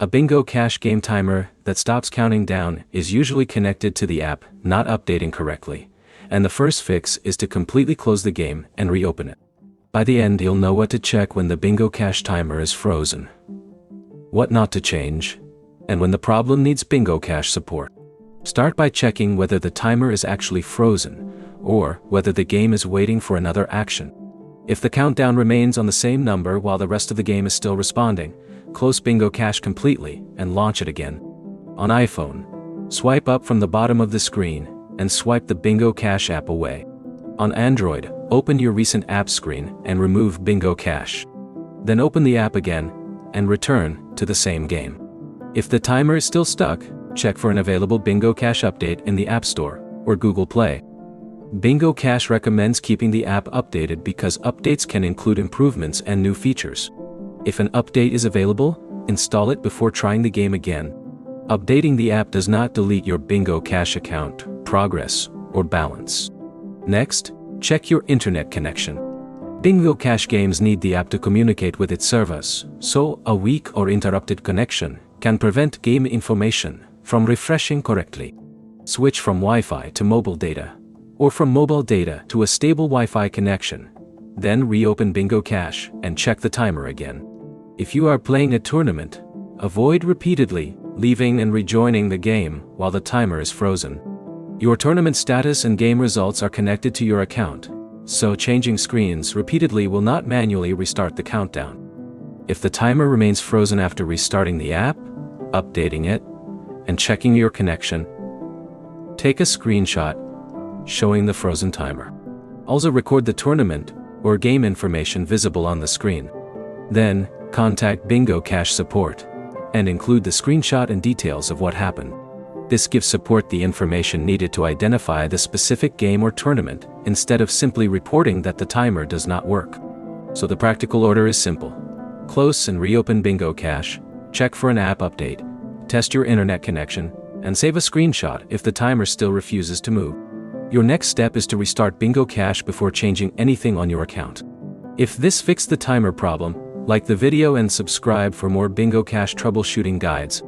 A Bingo Cash game timer that stops counting down is usually connected to the app not updating correctly, and the first fix is to completely close the game and reopen it. By the end, you'll know what to check when the Bingo Cash timer is frozen, what not to change, and when the problem needs Bingo Cash support. Start by checking whether the timer is actually frozen, or whether the game is waiting for another action. If the countdown remains on the same number while the rest of the game is still responding, close Bingo Cash completely and launch it again. On iPhone, swipe up from the bottom of the screen and swipe the Bingo Cash app away. On Android, open your recent app screen and remove Bingo Cash. Then open the app again and return to the same game. If the timer is still stuck, check for an available Bingo Cash update in the App Store or Google Play. Bingo Cash recommends keeping the app updated because updates can include improvements and new features. If an update is available, install it before trying the game again. Updating the app does not delete your Bingo Cash account, progress, or balance. Next, check your internet connection. Bingo Cash games need the app to communicate with its servers, so a weak or interrupted connection can prevent game information from refreshing correctly. Switch from Wi-Fi to mobile data, or from mobile data to a stable Wi-Fi connection. Then reopen Bingo Cash and check the timer again. If you are playing a tournament, avoid repeatedly leaving and rejoining the game while the timer is frozen. Your tournament status and game results are connected to your account, so changing screens repeatedly will not manually restart the countdown. If the timer remains frozen after restarting the app, updating it, and checking your connection, take a screenshot showing the frozen timer. Also record the tournament or game information visible on the screen. Then, contact Bingo Cash support and include the screenshot and details of what happened. This gives support the information needed to identify the specific game or tournament instead of simply reporting that the timer does not work. So the practical order is simple. Close and reopen Bingo Cash, check for an app update, test your internet connection, and save a screenshot if the timer still refuses to move. Your next step is to restart Bingo Cash before changing anything on your account. If this fixed the timer problem, like the video and subscribe for more Bingo Cash troubleshooting guides.